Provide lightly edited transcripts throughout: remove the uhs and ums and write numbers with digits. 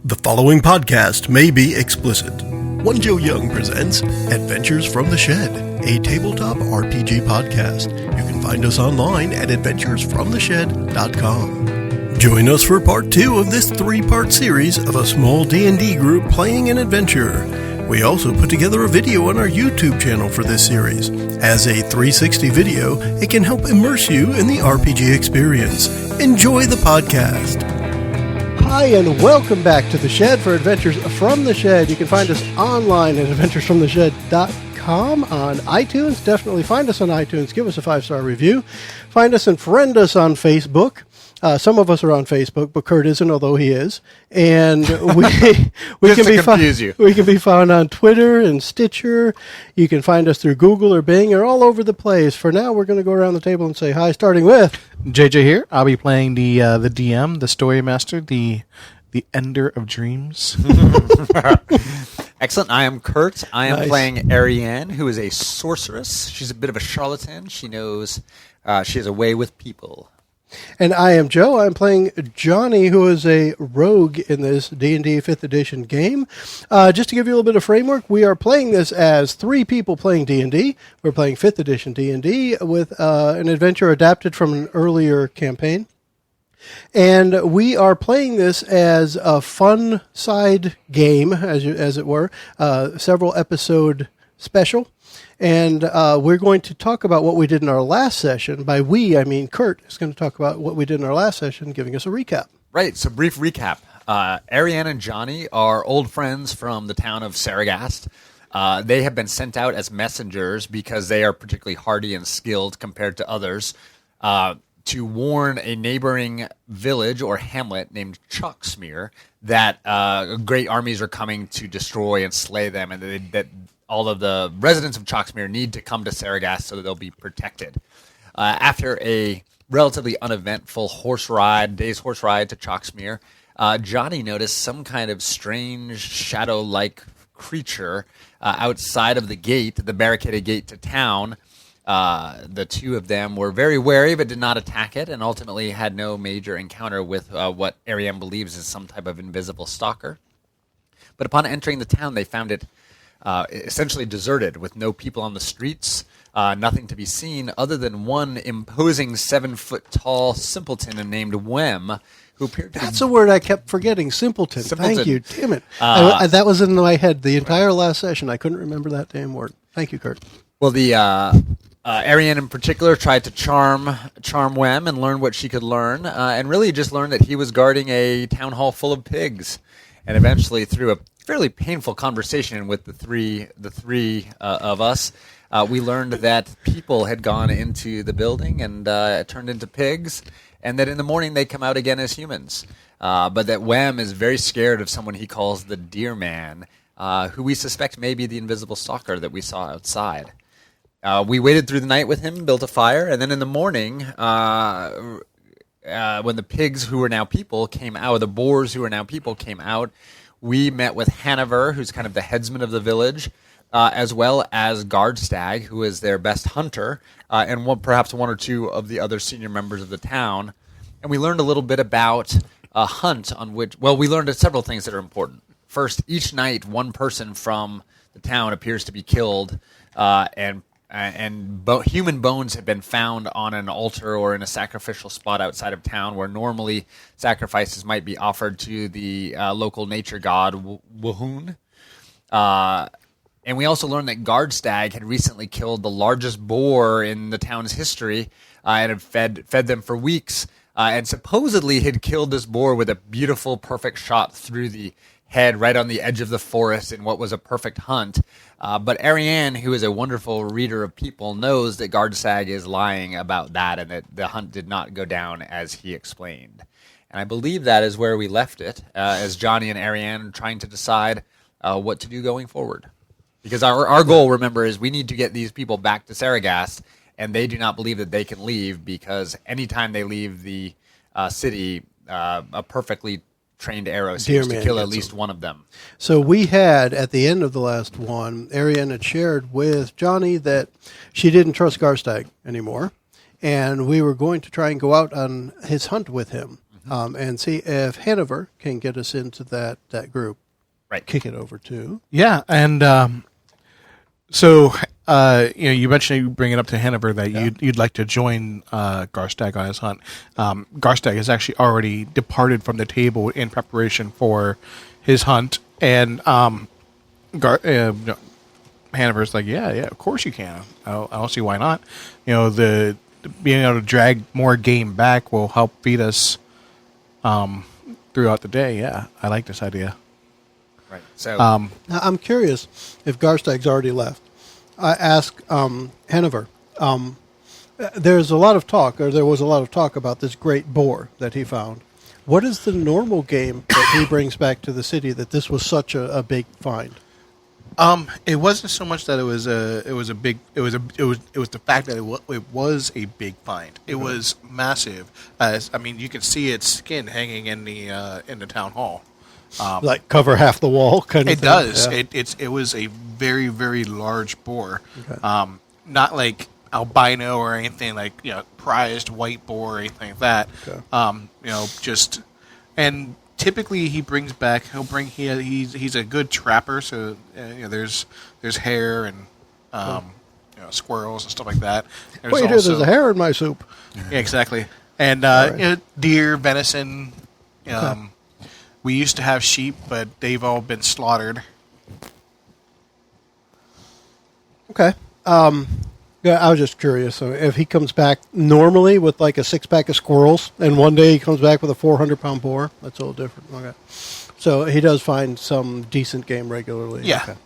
The following podcast may be explicit. One Joe Young presents Adventures from the Shed, a tabletop RPG podcast. You can find us online at adventuresfromtheshed.com. Join us for part 2 of this 3-part series of a small D&D group playing an adventure. We also put together a video on our YouTube channel for this series. As a 360 video, it can help immerse you in the RPG experience. Enjoy the podcast. Hi, and welcome back to The Shed for Adventures from the Shed. You can find us online at adventuresfromtheshed.com on iTunes. Definitely find us on iTunes. Give us a 5-star review. Find us and friend us on Facebook. Some of us are on Facebook, but Kurt isn't, although he is. And we can be we can be found on Twitter and Stitcher. You can find us through Google or Bing or all over the place. For now, we're going to go around the table and say hi, starting with JJ here. I'll be playing the DM, the Story Master, the Ender of Dreams. Excellent. I am Kurt. I am Nice. playing Ariane, who is a sorceress. She's a bit of a charlatan. She knows she has a way with people. And I am Joe. I'm playing Johnny, who is a rogue in this D&D 5th edition game. Just to give you a little bit of framework, we are playing this as 3 people playing D&D. We're playing 5th edition D&D with an adventure adapted from an earlier campaign. And we are playing this as a fun side game, as it were, several episode special. And we're going to talk about what we did in our last session. By we, I mean Kurt is going to talk about what we did in our last session, giving us a recap. Right, so brief recap. Ariane and Johnny are old friends from the town of Saragast. They have been sent out as messengers because they are particularly hardy and skilled compared to others to warn a neighboring village or hamlet named Chalksmere that great armies are coming to destroy and slay them, and that all of the residents of Chalksmere need to come to Saragast so that they'll be protected. After a relatively uneventful day's horse ride to Chalksmere, Johnny noticed some kind of strange shadow-like creature outside of the gate, the barricaded gate to town. The two of them were very wary but did not attack it, and ultimately had no major encounter with what Ariane believes is some type of invisible stalker. But upon entering the town, they found it essentially deserted, with no people on the streets, nothing to be seen other than one imposing 7-foot-tall simpleton named Wem, who appeared to That's a word I kept forgetting, simpleton. Simpleton. Thank you, damn it. That was in my head the entire last session. I couldn't remember that damn word. Thank you, Kurt. Well, the Ariane in particular tried to charm Wem and learn what she could learn, and really just learned that he was guarding a town hall full of pigs, and eventually through a fairly painful conversation with the three of us, we learned that people had gone into the building and turned into pigs, and that in the morning they come out again as humans. But that Wem is very scared of someone he calls the Deer Man, who we suspect may be the invisible stalker that we saw outside. We waited through the night with him, built a fire, and then in the morning, when the pigs who were now people came out, the boars who were now people came out, we met with Hanover, who's kind of the headsman of the village, as well as Guardstag, who is their best hunter, and perhaps one or two of the other senior members of the town. And we learned a little bit about a hunt on which, well, we learned several things that are important. First, each night, one person from the town appears to be killed, and human bones have been found on an altar or in a sacrificial spot outside of town where normally sacrifices might be offered to the local nature god Wahun. And we also learned that Guardstag had recently killed the largest boar in the town's history and had fed them for weeks, and supposedly had killed this boar with a beautiful, perfect shot through the head right on the edge of the forest in what was a perfect hunt. But Ariane, who is a wonderful reader of people, knows that Guardstag is lying about that and that the hunt did not go down as he explained. And I believe that is where we left it, as Johnny and Ariane are trying to decide what to do going forward. Because our goal, remember, is we need to get these people back to Saragast, and they do not believe that they can leave because anytime they leave the city, a perfectly trained arrow seems to kill at least one of them. So we had, at the end of the last one, Ariane had shared with Johnny that she didn't trust Garstag anymore, and we were going to try and go out on his hunt with him. and see if Hanover can get us into that group. Right. Kick it over to. Yeah, and so you mentioned you bring it up to Hanover that you'd like to join Garstag on his hunt. Garstag has actually already departed from the table in preparation for his hunt, and Hanover's like, yeah, of course you can. I don't see why not. The being able to drag more game back will help feed us throughout the day. Yeah, I like this idea. Right. So Now, I'm curious if Garstag's already left. I asked Hanover. There was a lot of talk about this great boar that he found. What is the normal game that he brings back to the city that this was such a big find? It wasn't so much that it was the fact that it was a big find. It was massive. You could see its skin hanging in the town hall. Like cover half the wall kind of it thing? does. Yeah. It was a very, very large boar. Okay. Not like albino or anything like prized white boar or anything like that. Okay. And typically he's a good trapper, so there's hair and squirrels and stuff like that. There's a hair in my soup. Yeah, exactly. And right. Deer, venison. We used to have sheep, but they've all been slaughtered. Okay. Yeah, I was just curious. So if he comes back normally with like a 6-pack of squirrels, and one day he comes back with a 400-pound boar, that's a little different. Okay. So he does find some decent game regularly. Yeah.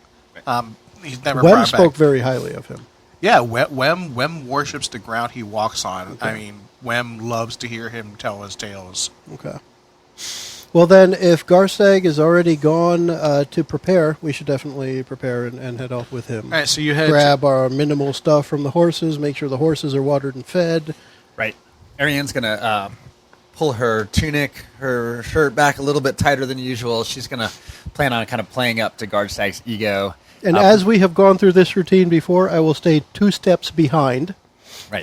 Okay. He's never Wem brought spoke back. very highly of him. Yeah, Wem worships the ground he walks on. Okay. I mean, Wem loves to hear him tell his tales. Okay. Well, then, if Garstag is already gone to prepare, we should definitely prepare and head off with him. All right, so you grab our minimal stuff from the horses, make sure the horses are watered and fed. right. Ariane's gonna pull her tunic, her shirt back a little bit tighter than usual. She's gonna plan on kind of playing up to Garstag's ego. And as we have gone through this routine before, I will stay 2 steps behind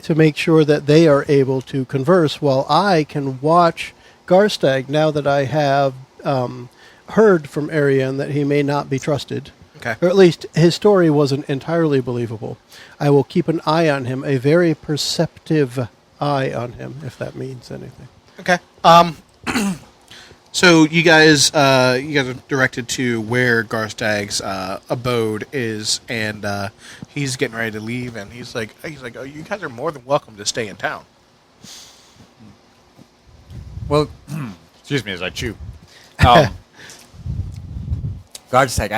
to make sure that they are able to converse while I can watch Garstag, now that I have heard from Ariane that he may not be trusted. Okay. Or at least his story wasn't entirely believable. I will keep an eye on him, a very perceptive eye on him, if that means anything. Okay. So you guys are directed to where Garstag's abode is, and he's getting ready to leave, and he's like, oh, you guys are more than welcome to stay in town. Well, excuse me as I chew. Garstag,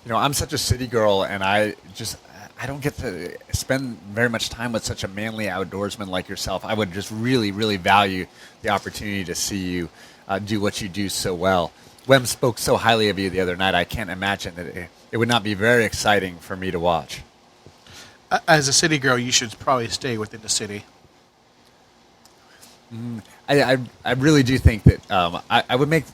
I'm such a city girl, and I don't get to spend very much time with such a manly outdoorsman like yourself. I would just really, really value the opportunity to see you do what you do so well. Wem spoke so highly of you the other night. I can't imagine that it would not be very exciting for me to watch. As a city girl, you should probably stay within the city. I really do think that I would make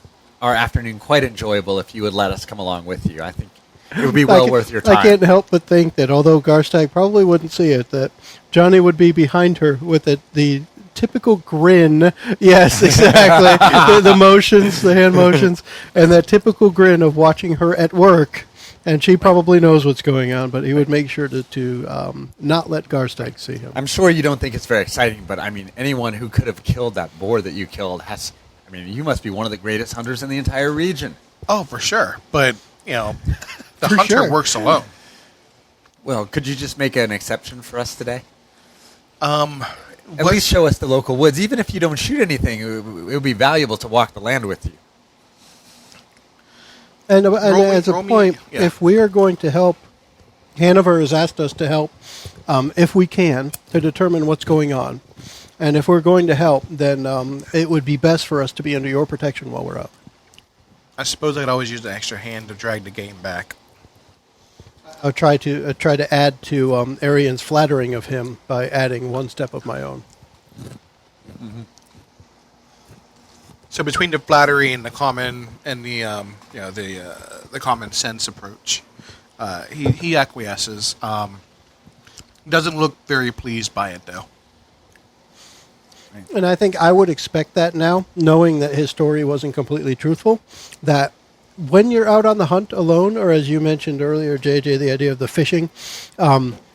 our afternoon quite enjoyable if you would let us come along with you. I think it would be well worth your time. I can't help but think that although Garstag probably wouldn't see it, that Johnny would be behind her with the typical grin. Yes, exactly. the motions, the hand motions, and that typical grin of watching her at work. And she probably knows what's going on, but he would make sure to not let Garstag see him. I'm sure you don't think it's very exciting, but anyone who could have killed that boar that you killed you must be one of the greatest hunters in the entire region. Oh, for sure. But, the For hunter sure. works alone. Well, could you just make an exception for us today? At What- least show us the local woods. Even if you don't shoot anything, it would be valuable to walk the land with you. And as a point, if we are going to help, Hanover has asked us to help, if we can, to determine what's going on. And if we're going to help, then it would be best for us to be under your protection while we're out. I suppose I could always use an extra hand to drag the game back. I'll try to add to Arian's flattering of him by adding 1 step of my own. Mm-hmm. So between the flattery and the common and the common sense approach, he acquiesces. Doesn't look very pleased by it though. And I think I would expect that now, knowing that his story wasn't completely truthful, that when you're out on the hunt alone, or as you mentioned earlier, JJ, the idea of the fishing,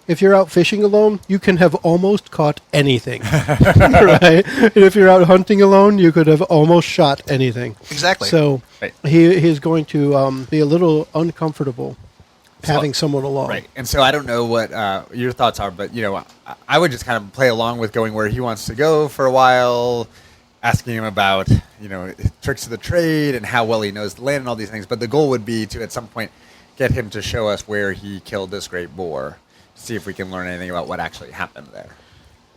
if you're out fishing alone, you can have almost caught anything, right? And if you're out hunting alone, you could have almost shot anything. Exactly. So he's going to be a little uncomfortable having someone along. Right. And so I don't know what your thoughts are, but, I would just kind of play along with going where he wants to go for a while, asking him about, tricks of the trade and how well he knows the land and all these things. But the goal would be to, at some point, get him to show us where he killed this great boar, see if we can learn anything about what actually happened there.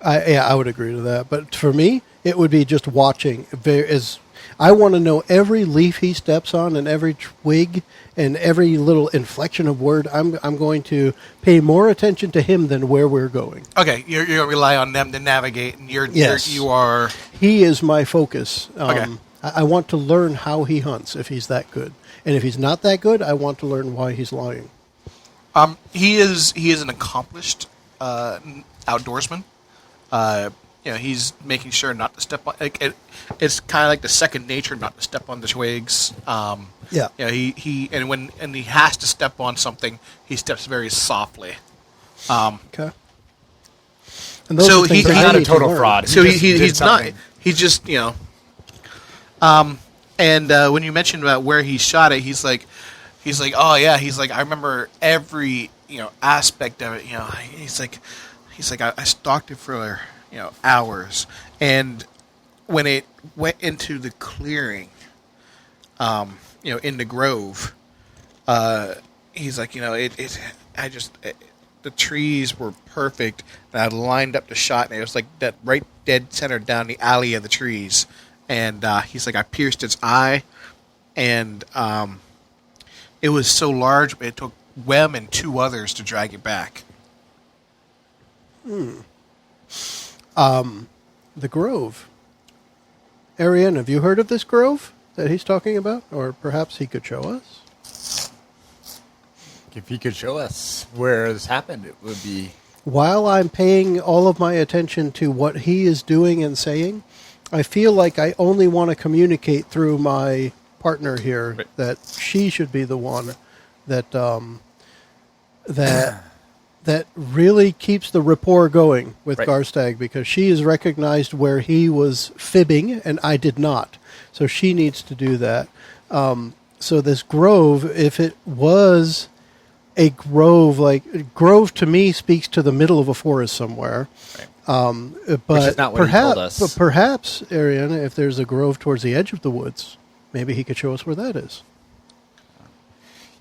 I would agree to that. But for me, it would be just watching. I want to know every leaf he steps on and every twig and every little inflection of word. I'm going to pay more attention to him than where we're going. Okay, you're going to rely on them to navigate, and you are... He is my focus. Okay. I want to learn how he hunts if he's that good. And if he's not that good, I want to learn why he's lying. He is an accomplished outdoorsman. He's making sure not to step on. It's kind of like the second nature not to step on the twigs. He has to step on something, he steps very softly. Okay. And so he's not a total fraud. So he's not. He's just And when you mentioned about where he shot it, he's like, oh yeah, he's like, I remember every aspect of it. He's like, I stalked it for hours, and when it went into the clearing, in the grove, he's like, the trees were perfect, and I lined up the shot, and it was like that right dead center down the alley of the trees, and he's like, I pierced its eye, and it was so large, it took Wem and two others to drag it back. The grove. Ariane, have you heard of this grove that he's talking about? Or perhaps he could show us? If he could show us where this happened, it would be... While I'm paying all of my attention to what he is doing and saying, I feel like I only want to communicate through my partner here, right, that she should be the one that that really keeps the rapport going with right, Garstag, because she has recognized where he was fibbing and I did not. So she needs to do that. So this grove, if it was a grove, grove to me speaks to the middle of a forest somewhere. Right. But which is not what he told us. But perhaps, Ariana, if there's a grove towards the edge of the woods, maybe he could show us where that is.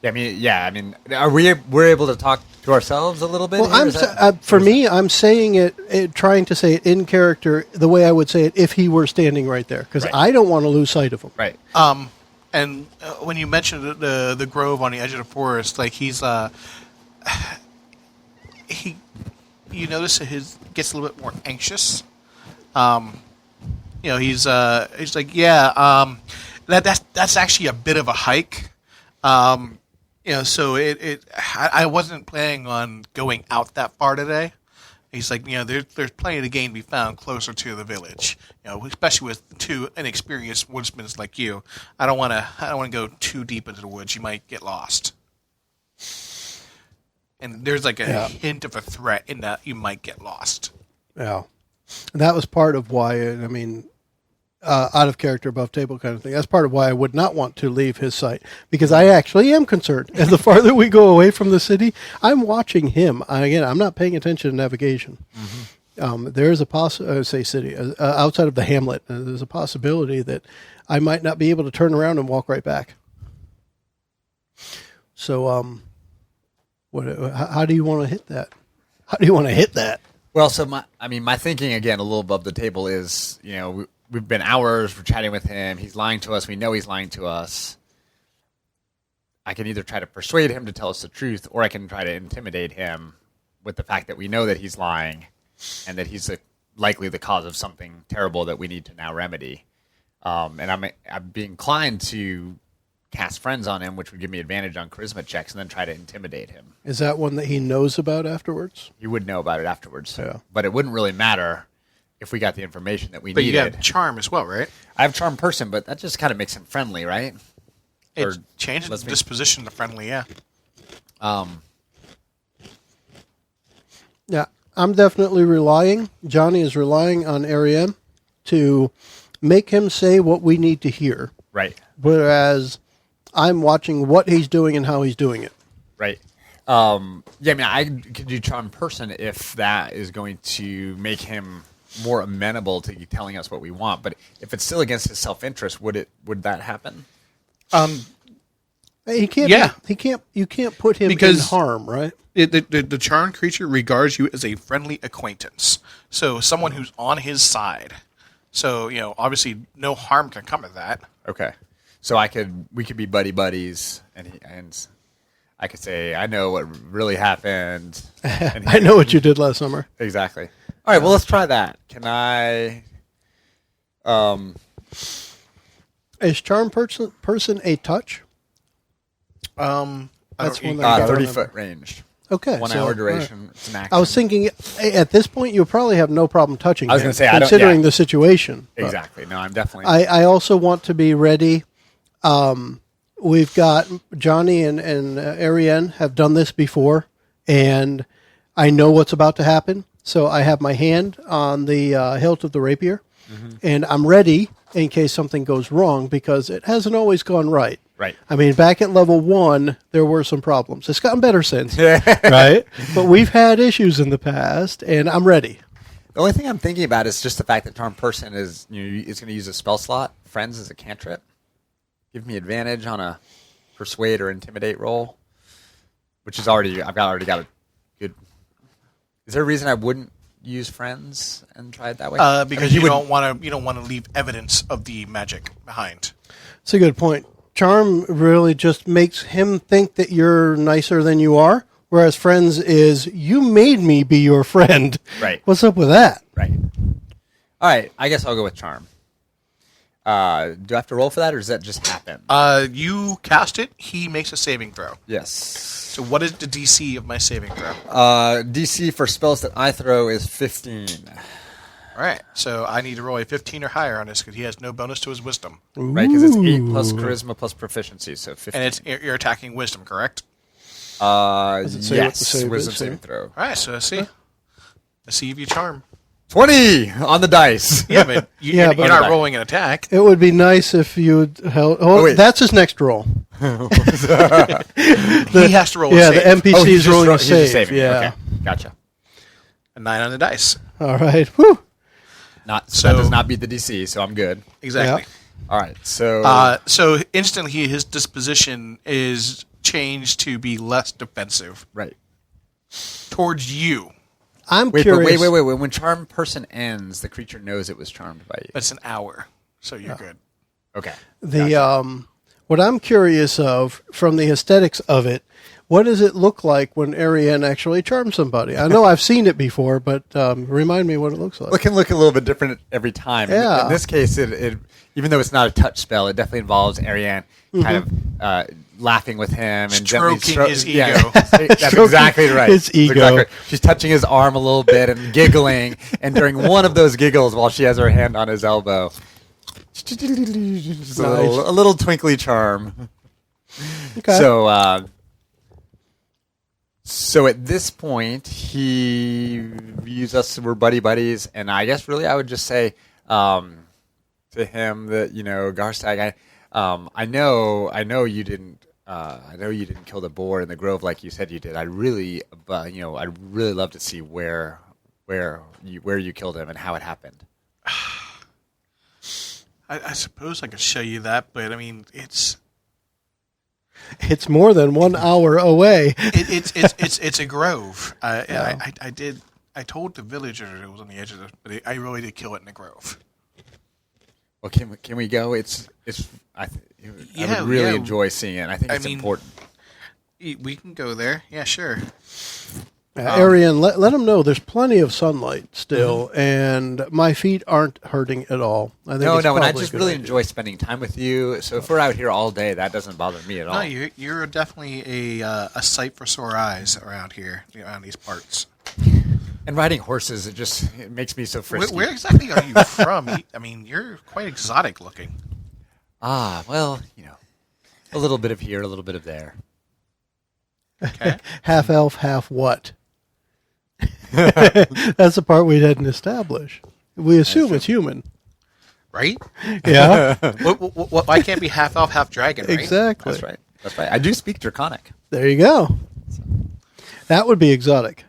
Are we're able to talk to ourselves a little bit? Well, I'm saying it, trying to say it in character the way I would say it if he were standing right there, because right, I don't want to lose sight of him. Right. And when you mentioned the grove on the edge of the forest, like you notice that he gets a little bit more anxious. He's like, that's actually a bit of a hike. So I wasn't planning on going out that far today. He's like, there's plenty to gain to be found closer to the village. Especially with two inexperienced woodsmen like you. I don't want to go too deep into the woods. You might get lost. And there's like a hint of a threat in that you might get lost. Yeah, and that was part of why. Out of character, above table kind of thing. That's part of why I would not want to leave his sight, because I actually am concerned. And the farther we go away from the city, I'm watching him. I'm not paying attention to navigation. Mm-hmm. There is a city outside of the hamlet. There's a possibility that I might not be able to turn around and walk right back. So, how do you want to hit that? How do you want to hit that? Well, so my thinking again, a little above the table is, we've been hours, we're chatting with him, he's lying to us, we know he's lying to us. I can either try to persuade him to tell us the truth, or I can try to intimidate him with the fact that we know that he's lying and that he's likely the cause of something terrible that we need to now remedy. And I'd be inclined to cast friends on him, which would give me advantage on charisma checks, and then try to intimidate him. Is that one that he knows about afterwards? He would know about it afterwards. Yeah. But it wouldn't really matter, if we got the information that we But needed. you have charm as well, right? I have charm person, but that just kind of makes him friendly, right? It Or changes lets the me- disposition to friendly, yeah. Yeah, I'm definitely Johnny is relying on Ariane to make him say what we need to hear. Right. Whereas I'm watching what he's doing and how he's doing it. Right. Yeah, I mean, I could do charm person if that is going to make him more amenable to telling us what we want. But if it's still against his self-interest, would that happen? He can't. Yeah. He can't. You can't put him in Because- harm, right? The charmed creature regards you as a friendly acquaintance. So someone who's on his side. So, obviously no harm can come of that. Okay. So we could be buddies, and I could say, I know what really happened. And I know what you did last summer. Exactly. All right, well, let's try that. Can I... Is charm person a touch? That's one that I gotta 30-foot remember. range. Okay, 1 so, hour all right. duration. It's an action. I was thinking at this point you'll probably have no problem touching. I was him, gonna say, I don't- considering yeah. the situation. But Exactly. No, I'm definitely... I also want to be ready. We've got Johnny and Ariane have done this before, and I know what's about to happen. So I have my hand on the hilt of the rapier, and I'm ready in case something goes wrong because it hasn't always gone right. Right. I mean, back at level 1, there were some problems. It's gotten better since, right? But we've had issues in the past, and I'm ready. The only thing I'm thinking about is just the fact that charm person is going to use a spell slot. Friends is a cantrip. Give me advantage on a persuade or intimidate roll, which is already got a good. Is there a reason I wouldn't use friends and try it that way? Because you don't want to leave evidence of the magic behind. It's a good point. Charm really just makes him think that you're nicer than you are, whereas friends is, you made me be your friend. Right. What's up with that? Right. All right. I guess I'll go with charm. Do I have to roll for that, or does that just happen? You cast it. He makes a saving throw. Yes. So what is the DC of my saving throw? DC for spells that I throw is 15. All right. So I need to roll a 15 or higher on this because he has no bonus to his wisdom, Right, because it's 8 plus charisma plus proficiency, so 15. and you're attacking wisdom, correct? Does it say what the yes, save wisdom is, saving sir? throw. All right. So let's see if you charm. 20 on the dice. Yeah, but Yeah, you're but- not rolling an attack. It would be nice if you'd held... Oh, wait. that's his next roll. He has to roll a Yeah, save. the NPC is rolling a he's just save. saving. Yeah. Okay, gotcha. A 9 on the dice. All right. Whew. So So- that does not beat the DC, so I'm good. Exactly. All right, so So instantly his disposition is changed to be less defensive right. towards you. I'm Wait, but curious. wait. When charm person ends, the creature knows it was charmed by you. That's an hour, so you're good. Okay. What I'm curious of, from the aesthetics of it, what does it look like when Ariane actually charms somebody? I know I've seen it before, but remind me what it looks like. It can look a little bit different every time. Yeah. In this case, it even though it's not a touch spell, it definitely involves Ariane kind of laughing with him and gently Stroking his ego. Yeah, that's exactly right. his That's ego. exactly right. She's touching his arm a little bit and giggling, and during one of those giggles, while she has her hand on his elbow, just a little twinkly charm. Okay. So at this point, he views us, we're buddies, and I guess really I would just say to him that, Garstag, I know you didn't kill the boar in the grove like you said you did. I'd really love to see where you killed him and how it happened. I suppose I could show you that, but I mean, it's more than 1 hour away. it's a grove. Yeah. I told the villager it was on the edge of but I really did kill it in the grove. Well, can we go? I would really enjoy seeing it. I think it's important. We can go there. Yeah, sure. Ariane, let him know there's plenty of sunlight still, and my feet aren't hurting at all. I think No, it's and I probably just a good really idea. enjoy spending time with you. So if we're out here all day, that doesn't bother me at all. No, you're definitely a sight for sore eyes around here, around these parts. And riding horses, it makes me so frisky. Where exactly are you from? I mean, you're quite exotic looking. Well, a little bit of here, a little bit of there. Okay. Half elf, half what? That's the part we didn't establish. We assume it's human. Right? Yeah, Why can't it be half elf, half dragon, right? exactly. That's right. I do speak Draconic. There you go. That would be exotic.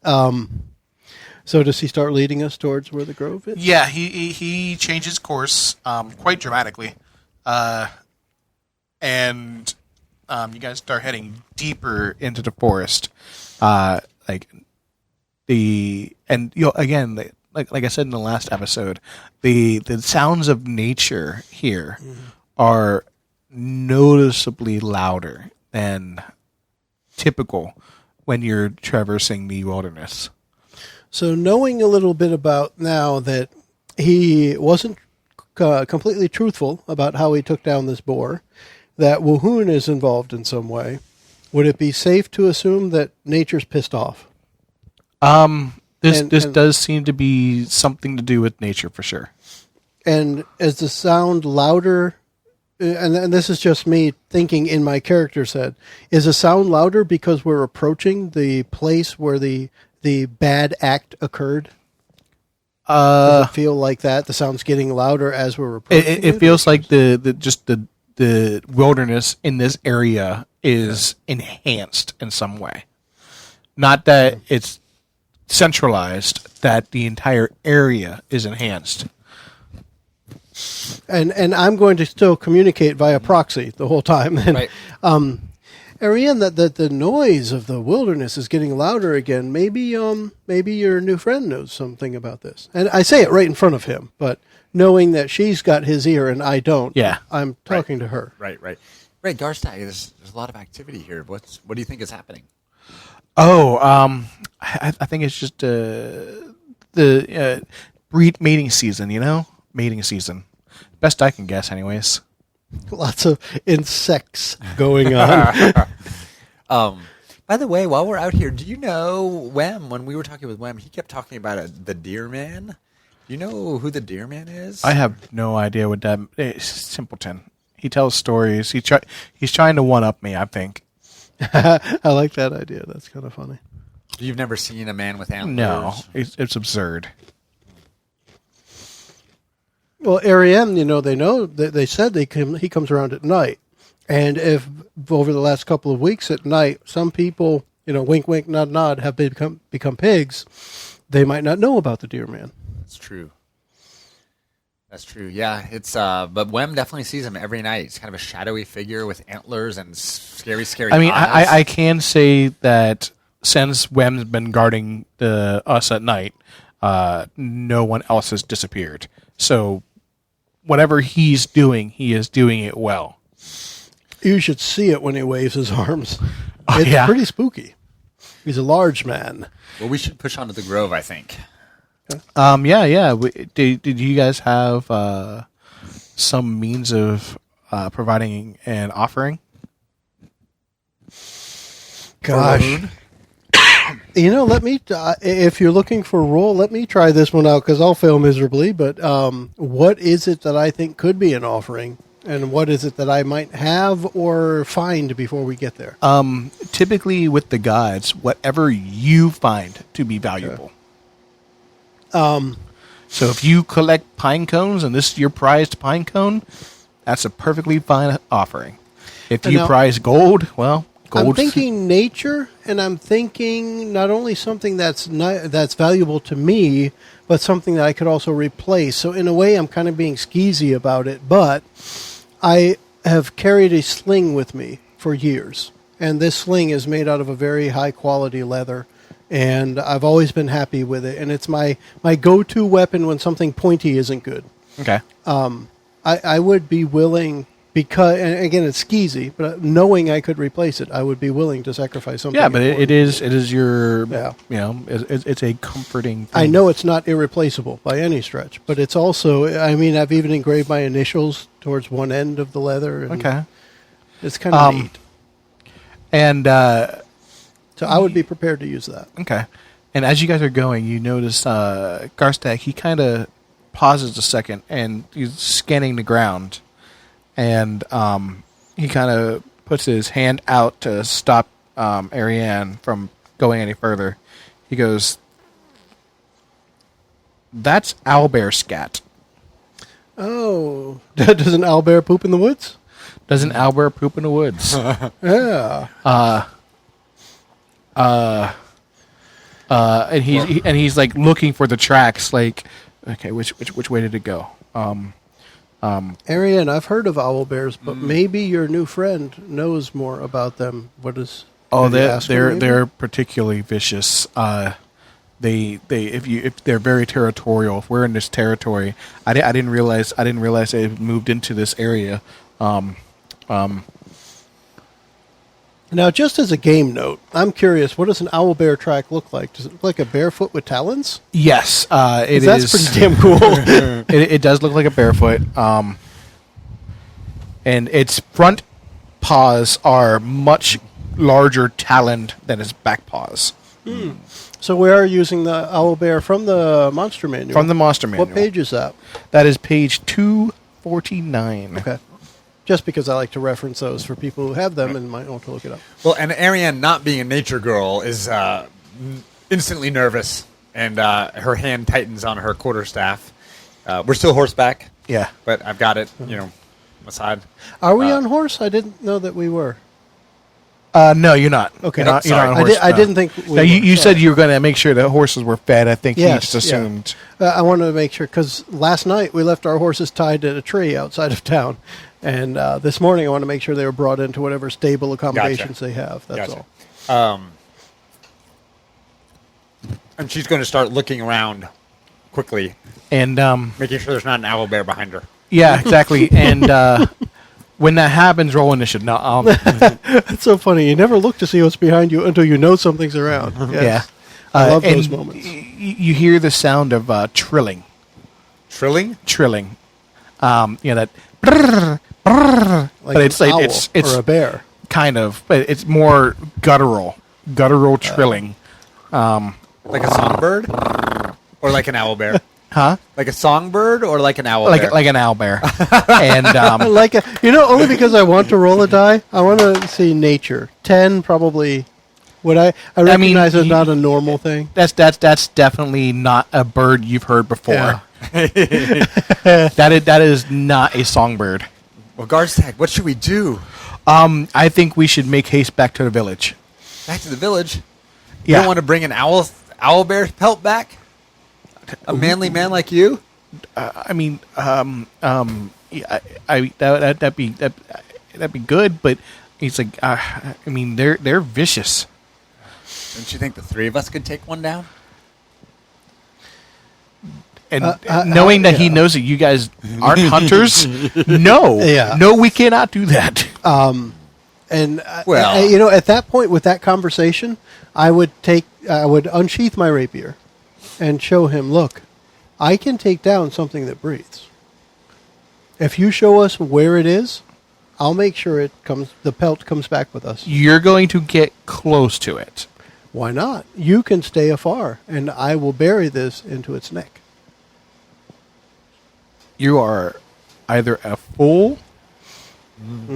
So does he start leading us towards where the grove is? Yeah, he changes course quite dramatically. And you guys start heading deeper into the forest. Again, like I said in the last episode, the sounds of nature here are noticeably louder than typical when you're traversing the wilderness. So knowing a little bit about now that he wasn't completely truthful about how he took down this boar, that Woohoon is involved in some way, would it be safe to assume that nature's pissed off? This does seem to be something to do with nature for sure. And is the sound louder? And this is just me thinking in my character's head. Is the sound louder because we're approaching the place where the bad act occurred? Does it feel like that? The sound's getting louder as we're approaching. It feels like the wilderness in this area is enhanced in some way. Not that it's centralized, that the entire area is enhanced. And I'm going to still communicate via proxy the whole time. And, Right. Ariane, that the noise of the wilderness is getting louder again. Maybe your new friend knows something about this. And I say it right in front of him, but knowing that she's got his ear and I don't, Yeah. I'm talking to her. Right. Garstag, there's a lot of activity here. What do you think is happening? I think it's just the mating season, mating season. Best I can guess, anyways. Lots of insects going on. By the way, while we're out here, do you know Wem? When we were talking with Wem, he kept talking about the Deer Man. Do you know who the Deer Man is? I have no idea what that is. Simpleton. He tells stories. He's trying to one up me, I think. I like that idea. That's kind of funny. You've never seen a man with antlers? No, it's absurd. Well, Ariane, they said he comes around at night. And if over the last couple of weeks at night, some people, wink, wink, nod, nod, have become pigs, they might not know about the Deer Man. That's true. Yeah, it's but Wem definitely sees him every night. He's kind of a shadowy figure with antlers and scary I mean, eyes. I can say that since Wem's been guarding us at night, no one else has disappeared. So whatever he's doing, he is doing it well. You should see it when he waves his arms. Oh, It's yeah? pretty spooky. He's a large man. Well, we should push onto the grove, I think. Yeah. Did you guys have some means of providing an offering? Gosh. Let me, if you're looking for a role, let me try this one out because I'll fail miserably. But what is it that I think could be an offering? And what is it that I might have or find before we get there? Typically with the gods, whatever you find to be valuable. So if you collect pine cones and this is your prized pine cone, that's a perfectly fine offering. If you prize gold, well, gold. I'm thinking nature, and I'm thinking not only something that's valuable to me, but something that I could also replace. So in a way, I'm kind of being skeezy about it, but I have carried a sling with me for years, and this sling is made out of a very high-quality leather, and I've always been happy with it, and it's my go-to weapon when something pointy isn't good. Okay. I would be willing, because, and again, it's skeezy, but knowing I could replace it, I would be willing to sacrifice something. Yeah, but it important. is your, Yeah. it's a comforting thing. I know it's not irreplaceable by any stretch, but it's also, I've even engraved my initials towards one end of the leather. And Okay. It's kind of neat. And, So I would be prepared to use that. okay. And as you guys are going, you notice Garstag, he kind of pauses a second, and he's scanning the ground. And he kind of puts his hand out to stop Ariane from going any further. He goes, "That's owlbear scat." Oh, does an owlbear poop in the woods? Does an owlbear poop in the woods? Yeah. And he's like looking for the tracks. Like, okay, which way did it go? Ariane, I've heard of owlbears, but maybe your new friend knows more about them. What is? Oh, did you ask her maybe? they're particularly vicious. If they're very territorial. If we're in this territory, I didn't realize they had moved into this area. Now, just as a game note, I'm curious. What does an owlbear track look like? Does it look like a barefoot with talons? Yes, it is. That's pretty damn cool. It does look like a barefoot. And its front paws are much larger taloned than its back paws. So we are using the owlbear from the monster manual. From the monster manual. What page is that? That is page 249. Okay. Just because I like to reference those for people who have them and might want to look it up. Well, and Ariane, not being a nature girl, is instantly nervous, and her hand tightens on her quarterstaff. We're still horseback. Yeah. But I've got it, on my side. Are we on horse? I didn't know that we were. No, you're not. Okay. You're not on horse. I didn't think we now, were. you said you were going to make sure that horses were fed. I think you Yes, just assumed. Yeah. I wanted to make sure, because last night we left our horses tied to a tree outside of town. And this morning I want to make sure they were brought into whatever stable accommodations they have. That's all. And she's going to start looking around quickly, And making sure there's not an owl bear behind her. yeah, exactly. And when that happens, roll initiative. No, That's so funny. You never look to see what's behind you until you know something's around. Yes. yeah. I love and those moments. You hear the sound of trilling. Trilling? Trilling. That. But it's an like owl it's or a bear. kind of, but it's more guttural trilling. Like a songbird? Or like an owl bear? Huh? Like a songbird or like an owl bear? Like an owl bear. And Only because I want to roll a die. I want to see nature. 10 probably. Would I recognize it's not a normal thing. That's definitely not a bird you've heard before. Yeah. That is not a songbird. Well, Garstag, what should we do? I think we should make haste back to the village. Back to the village? You Yeah. don't want to bring an owl bear pelt back? A manly man like you? I mean, yeah, that'd be good, but it's like, I mean, they're vicious. Don't you think the three of us could take one down? And knowing that he knows that you guys aren't hunters, no, we cannot do that. At that point with that conversation, I would unsheath my rapier and show him, look, I can take down something that breathes. If you show us where it is, I'll make sure the pelt comes back with us. You're going to get close to it. Why not? You can stay afar, and I will bury this into its neck. You are either a fool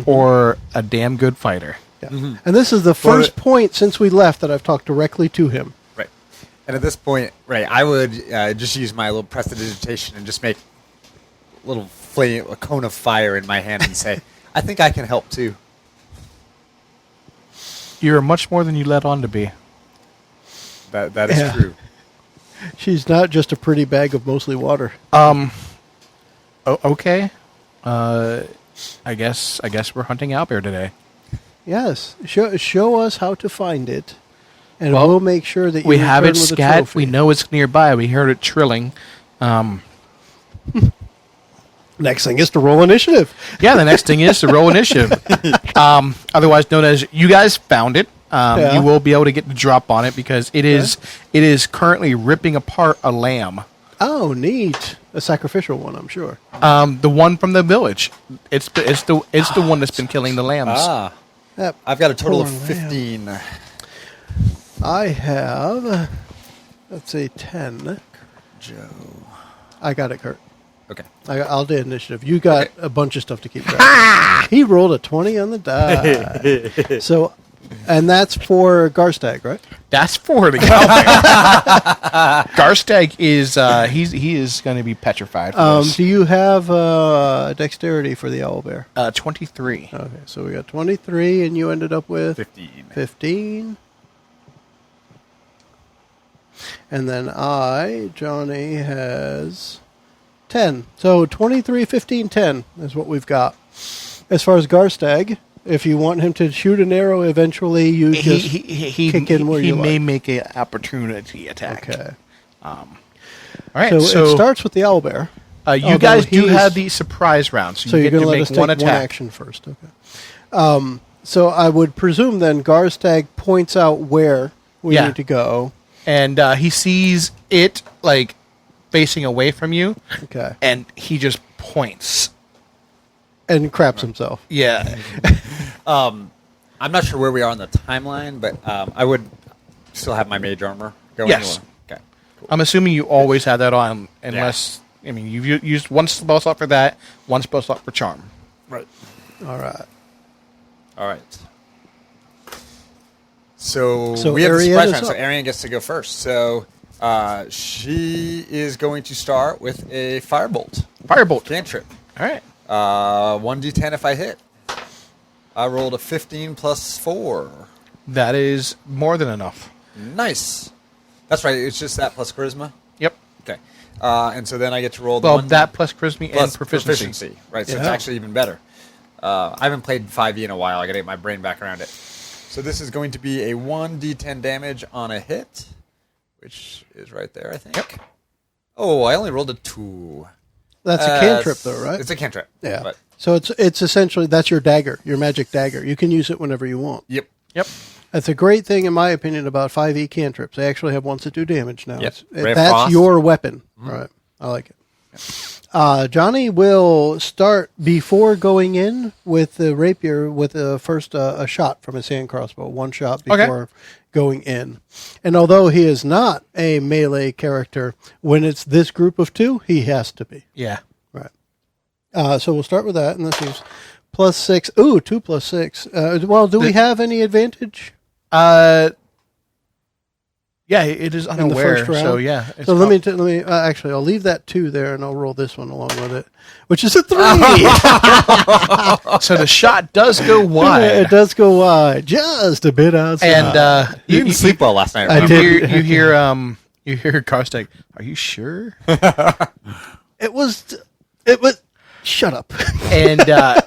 or a damn good fighter. Yeah. And this is the first point since we left that I've talked directly to him. Right. And at this point, I would just use my little prestidigitation and just make a cone of fire in my hand and say, I think I can help too. You're much more than you let on to be. That is true. She's not just a pretty bag of mostly water. Okay. I guess we're hunting owlbear today. Yes. Show us how to find it, and we'll make sure that we have return it with a scat. trophy. We know it's nearby. We heard it trilling. Next thing is to roll initiative. Yeah, the next thing is to roll initiative. Otherwise known as you guys found it. You will be able to get the drop on it because it is currently ripping apart a lamb. Oh, neat! A sacrificial one, I'm sure. The one from the village. It's the one that's been killing the lambs. That I've got a total poor of 15. I have That's a 10. Joe. I got it, Kurt. Okay. I'll do initiative. You got a bunch of stuff to keep track. He rolled a 20 on the die. So, and that's for Garstag, right? That's for the Garstag is he is going to be petrified. For this. Do you have dexterity for the owlbear? 23. Okay, so we got 23, and you ended up with 15. And then Johnny, has 10. So 23, 15, 10 is what we've got. As far as Garstag, if you want him to shoot an arrow, eventually you just kick in where you like. He may make an opportunity attack. Okay. All right. So it starts with the owlbear. You guys do have the surprise round, so you you're get to let make us take one attack. one action first. Okay. So I would presume then Garstag points out where we need to go. And he sees it, like, facing away from you. Okay. And he just points. And craps himself. Yeah. I'm not sure where we are on the timeline, but I would still have my mage armor going. Yes. Okay. Cool. I'm assuming you always have that on, unless, I mean, you've used one spell slot for that, one spell slot for charm. Right. All right. So we have the Ariane surprise is round, so up. Ariane gets to go first. So she is going to start with a firebolt. Firebolt. Cantrip. All right. 1d10 if I hit. I rolled a 15 plus 4. That is more than enough. Nice. That's right. It's just that plus charisma. Yep. Okay. And so then I get to roll the Well, one that plus charisma plus and proficiency. Right. So Yeah. it's actually even better. I haven't played 5e in a while. I got to get my brain back around it. So this is going to be a 1d10 damage on a hit, which is right there, I think. Yep. Oh, I only rolled a 2. That's a cantrip, though, right? It's a cantrip. Yeah. But, So it's essentially, that's your dagger, your magic dagger. You can use it whenever you want. yep. Yep. That's a great thing, in my opinion, about 5e cantrips. They actually have ones that do damage now. Yep. It's- Ray of That's Frost. your weapon. Right. I like it. Johnny will start before going in with the rapier with first a shot from his hand crossbow. One shot before going in. And although he is not a melee character, when it's this group of two, he has to be. Yeah. Right. So we'll start with that. And this is +6. Ooh, 2 + 6. Well, do we have any advantage? Yeah, it is In the unaware. first round? So yeah. So let me actually, I'll leave that 2 there, and I'll roll this one along with it, which is a 3. So the shot does go wide. It does go wide, just a bit outside. And You didn't sleep well last night. I Right? did. you hear Karstag, are you sure? it was. Shut up. And the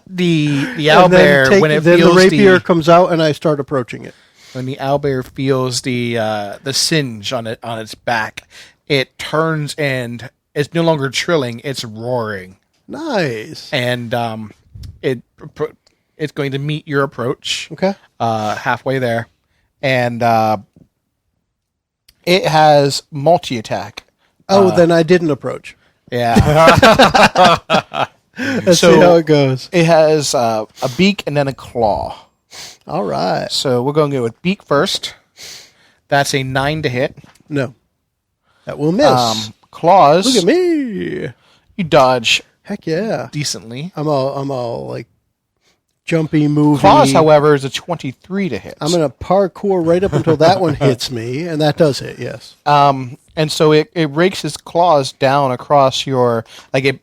And then owlbear, when it then feels the rapier comes out, and I start approaching it. when the owlbear feels the singe on its back, it turns and it's no longer trilling; it's roaring. Nice. And it's going to meet your approach. Okay. Halfway there, and it has multi-attack. Oh, then I didn't approach. Yeah. Let's So- see how it goes. It has a beak and then a claw. All right. So we're going to go with beak first. That's a 9 to hit. No, that will miss. Claws. Look at me. You dodge Heck yeah. decently. I'm all like jumpy, movie. Claws, however, is a 23 to hit. I'm gonna parkour right up until that one hits me, and that does hit. Yes. And so it rakes its claws down across your, like it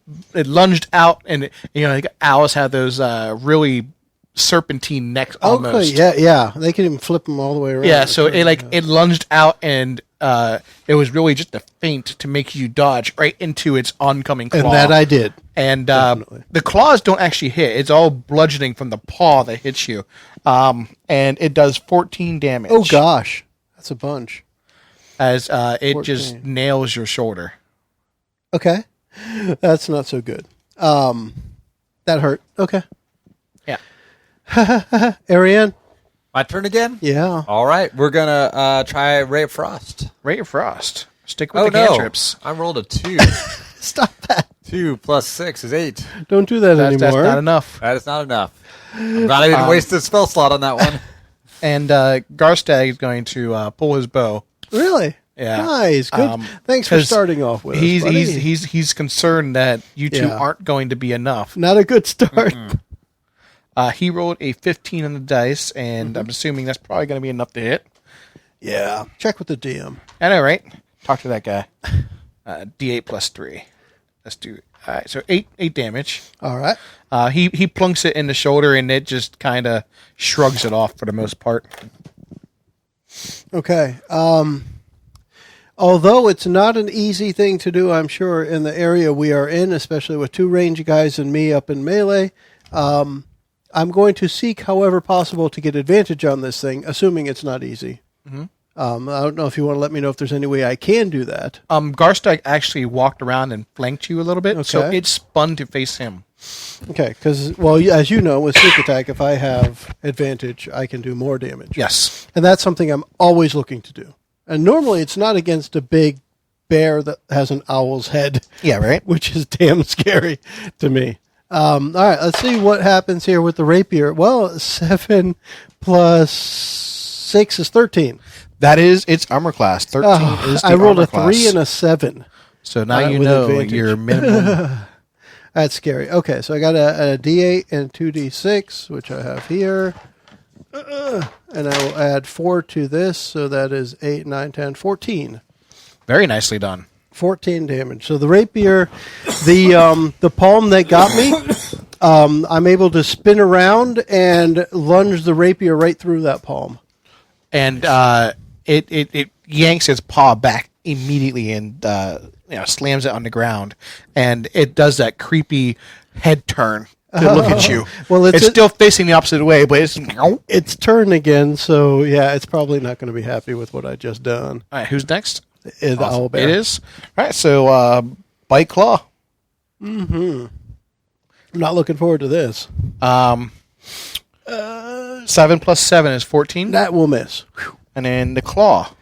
lunged out, and like owls have those really serpentine necks almost. Okay. Yeah. They can even flip them all the way around. Yeah, so it lunged out, and it was really just a feint to make you dodge right into its oncoming claw. And that I did. And Definitely. the claws don't actually hit. It's all bludgeoning from the paw that hits you. And it does 14 damage. Oh gosh, that's a bunch. As it 14. just nails your shoulder. Okay, that's not so good. That hurt. Okay. Yeah. Ariane. My turn again? Yeah. All right. We're going to try Ray of Frost. Ray of Frost. Stick with the cantrips. I rolled a 2. Stop that. 2 plus 6 is 8. Don't do that That's anymore. not enough. That is not enough. I'm glad I didn't waste a spell slot on that one. And Garstag is going to pull his bow. Really? Yeah. Nice. Good. Thanks for 'cause starting off with us, buddy. he's concerned that you two aren't going to be enough. Not a good start. He rolled a 15 on the dice, and I'm assuming that's probably going to be enough to hit. Yeah. Check with the DM. I know, right? Talk to that guy. D8 plus 3. Let's do it. All right, so 8 damage. All right. He plunks it in the shoulder, and it just kind of shrugs it off for the most part. Okay. Although it's not an easy thing to do, I'm sure, in the area we are in, especially with 2 range guys and me up in melee, I'm going to seek, however possible, to get advantage on this thing, assuming it's not easy. Mm-hmm. I don't know if you want to let me know if there's any way I can do that. Garstag actually walked around and flanked you a little bit, so Okay. it spun to face him. Okay, because, well, as you know, with sneak attack, if I have advantage, I can do more damage. Yes. And that's something I'm always looking to do. And normally it's not against a big bear that has an owl's head. Yeah, right? Which is damn scary to me. All right, let's see what happens here with the rapier. Well, 7 plus 6 is 13. That is its armor class. 13 is the I rolled armor a 3 class. and a 7. So now you with know advantage. your minimum. That's scary. Okay, so I got a D8 and 2D6, which I have here. And I will add 4 to this, so that is 8, 9, 10, 14. Very nicely done. 14 damage. So the rapier, the palm that got me, I'm able to spin around and lunge the rapier right through that palm. And it yanks its paw back immediately and slams it on the ground. And it does that creepy head turn to look at you. Well, it's still facing the opposite way, but it's turned again, so yeah, it's probably not going to be happy with what I just done. All right, who's next? The owl bear. It is. All right, so bite claw. I'm not looking forward to this. 7 plus 7 is 14. That will miss. And then the claw.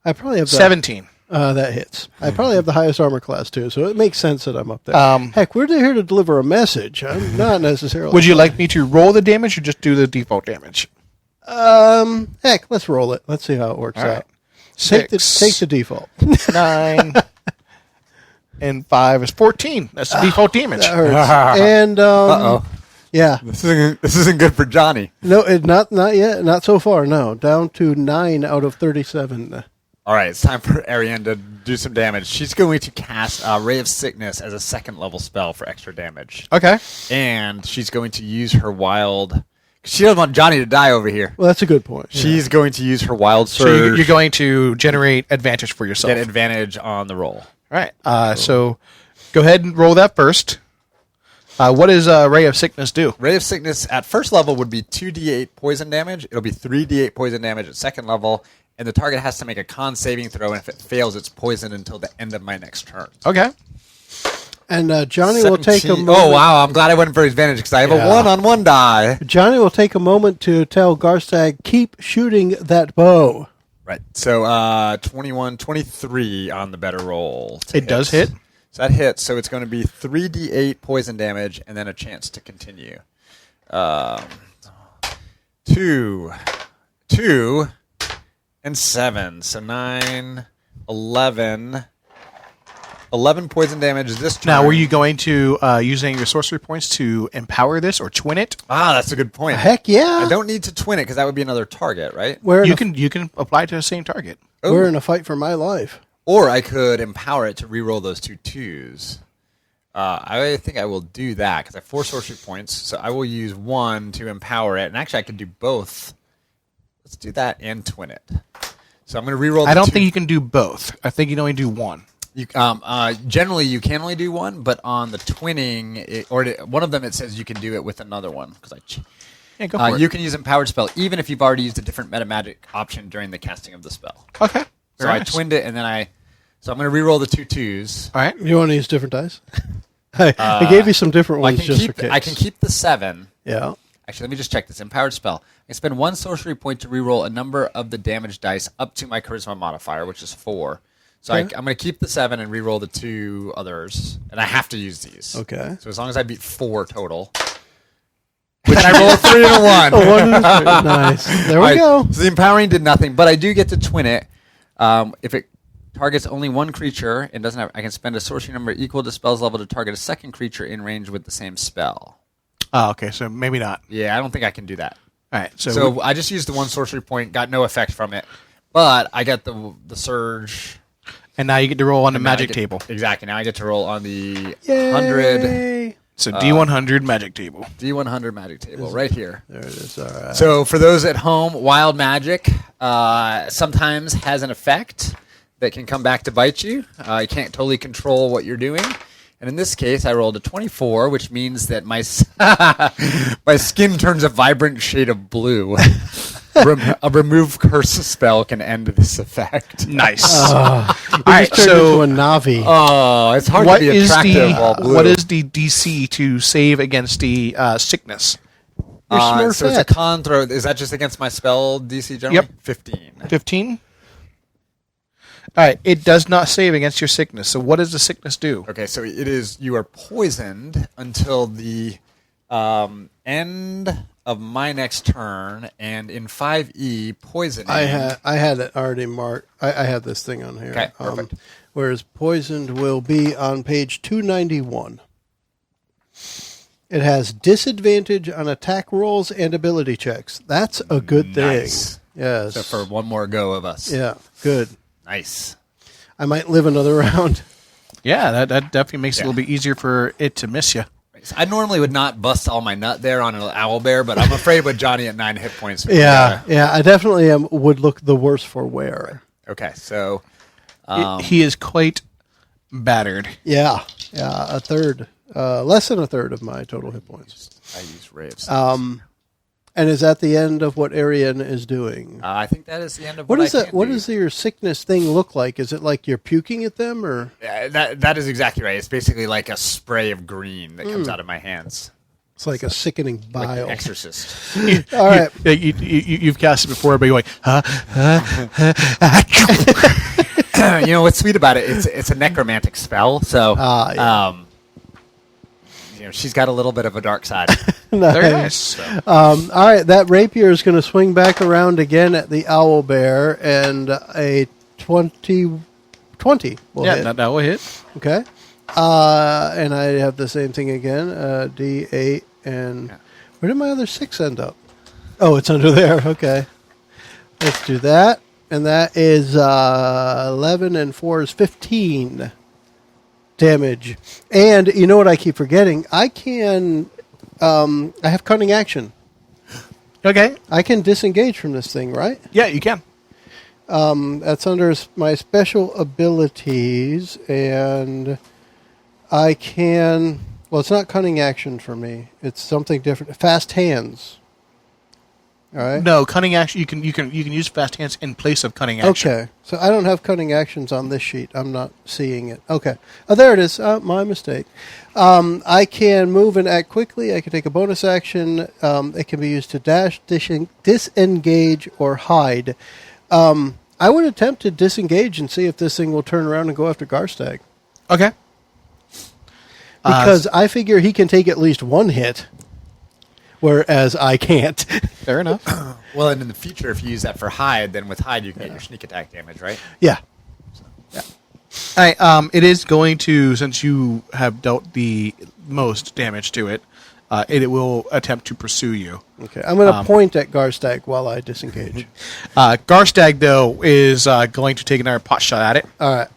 I probably have 17. That hits. I probably have the highest armor class too, so it makes sense that I'm up there. Um, Heck, we're here to deliver a message. I'm not necessarily. Would you like me to roll the damage or just do the default damage? Heck, let's roll it. Let's see how it works All right. out. Take 6, the default. 9, and 5 is 14. That's the default damage. That hurts. And yeah, This isn't good for Johnny. no, not yet, not so far. No, down to 9 out of 37. All right, it's time for Ariane to do some damage. She's going to cast Ray of Sickness as a 2nd level spell for extra damage. Okay. And she's going to use her wild... She doesn't want Johnny to die over here. Well, that's a good point. She's going to use her wild So surge. you're going to generate advantage for yourself. get advantage on the roll. All right. So go ahead and roll that first. What does Ray of Sickness do? Ray of Sickness at 1st level would be 2d8 poison damage. It'll be 3d8 poison damage at 2nd level. And the target has to make a con saving throw. And if it fails, it's poisoned until the end of my next turn. Okay. And Johnny will take a 17 moment. Oh, wow. I'm glad I went for advantage because I have a 1-on-1 die. Johnny will take a moment to tell Garstag, keep shooting that bow. Right. So 21, 23 on the better roll. It does hit. So that hits. So it's going to be 3d8 poison damage and then a chance to continue. 2, and 7. So 9, 11. 11 poison damage this turn. Now, were you going to using your sorcery points to empower this or twin it? Ah, that's a good point. Heck yeah. I don't need to twin it because that would be another target, right? You can apply it to the same target. We're in a fight for my life. Or I could empower it to reroll those 2 2s. I think I will do that because I have 4 sorcery points. So I will use 1 to empower it. And actually, I could do both. Let's do that and twin it. So I'm going to reroll the I don't 2. think you can do both. I think you can only do one. Generally, you can only do one, but on the twinning, one of them, it says you can do it with another one. Yeah, go for it. You can use Empowered Spell even if you've already used a different meta magic option during the casting of the spell. Okay. So I twinned it, and then so I'm going to reroll the 2 2s. All right. You want to use different dice? I gave you some different ones just for case. I can keep the 7. Yeah. Actually, let me just check this. Empowered Spell. I spend 1 sorcery point to reroll a number of the damage dice up to my Charisma modifier, which is 4. So Okay. I'm going to keep the 7 and reroll the 2 others, and I have to use these. Okay. So as long as I beat 4 total, which I roll a 3 and a 1. One, nice. There we go. So the empowering did nothing, but I do get to twin it. If it targets only one creature and doesn't have. I can spend a sorcery number equal to spell's level to target a second creature in range with the same spell. Oh, okay. So maybe not. Yeah, I don't think I can do that. All right. So I just used the one sorcery point, got no effect from it, but I got the surge. And now you get to roll on the magic table. Exactly. Now I get to roll on the Yay. 100. So D100 magic table. D100 magic table right here. There it is. All right. So for those at home, wild magic sometimes has an effect that can come back to bite you. You can't totally control what you're doing. And in this case, I rolled a 24, which means that my my skin turns a vibrant shade of blue. A remove curse spell can end this effect. Nice. All right, so into a Navi. Oh, it's hard to be attractive while blue. What is the DC to save against the sickness? You're so it's a con throw. Is that just against my spell DC generally? Yep. 15. 15? All right. It does not save against your sickness. So what does the sickness do? Okay, so it is you are poisoned until the end of my next turn, and in 5e, poisoning. I had it already marked. I had this thing on here. Okay, perfect. Whereas poisoned will be on page 291. It has disadvantage on attack rolls and ability checks. That's a good thing. Nice. Yes. So for one more go of us. Yeah, good. Nice. I might live another round. Yeah, that definitely makes it a little bit easier for it to miss you. I normally would not bust all my nut there on an owlbear, but I'm afraid with Johnny at 9 hit points. Yeah, I definitely would look the worse for wear. Okay, so he is quite battered. Yeah, a third, less than a third of my total hit points. I use Ray of Sense. And is that the end of what Arian is doing? I think that is the end of what what is I that? can What do. does your sickness thing look like? Is it like you're puking at them, or That is exactly right. It's basically like a spray of green that comes out of my hands. it's like a sickening Like bile? the Exorcist. All right. You've cast it before, but you're like, You know what's sweet about it? It's a necromantic spell, so she's got a little bit of a dark side. very nice. All right, that rapier is going to swing back around again at the owl bear, and a 20 will hit. That will hit. Okay. And I have the same thing again, D8, and where did my other 6 end up? Oh, it's under there. Okay. Let's do that. And that is 11 and 4 is 15 damage. And you know what I keep forgetting? I have cunning action. Okay. I can disengage from this thing, right? Yeah, you can. That's under my special abilities, and I can... Well, it's not cunning action for me. It's something different. Fast hands. All right. No, cunning action. You can use fast hands in place of cunning action. Okay. So I don't have cunning actions on this sheet. I'm not seeing it. Okay. Oh, there it is. My mistake. I can move and act quickly. I can take a bonus action. It can be used to dash, disengage, or hide. I would attempt to disengage and see if this thing will turn around and go after Garstag. Okay. Because I figure he can take at least one hit, whereas I can't. Fair enough. Well, and in the future, if you use that for hide, then with hide you can get your sneak attack damage, right? Yeah. All right. It is going to, since you have dealt the most damage to it, it will attempt to pursue you. Okay. I'm going to point at Garstag while I disengage. Garstag, though, is going to take another pot shot at it. All right.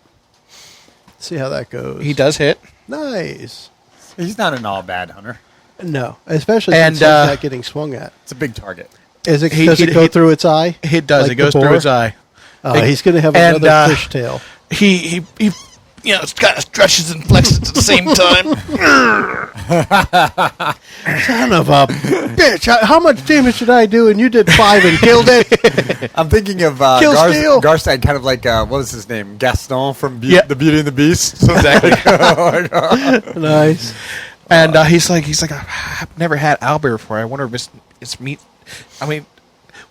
See how that goes. He does hit. Nice. He's not an all bad hunter. No, especially And, since he's not getting swung at. It's a big target. Does it go through its eye? It does. Like It goes the through boar? his eye. He's going to have And, another fishtail. He it's kind of stretches and flexes at the same time. Son of a bitch! How much damage did I do? And you did 5 and killed it. I'm thinking of Kill steal. Garstag, kind of like what was his name, Gaston from Yeah. The Beauty and the Beast. Exactly. Oh my God. Nice. And he's like, I've never had owlbear before. I wonder if it's meat. I mean,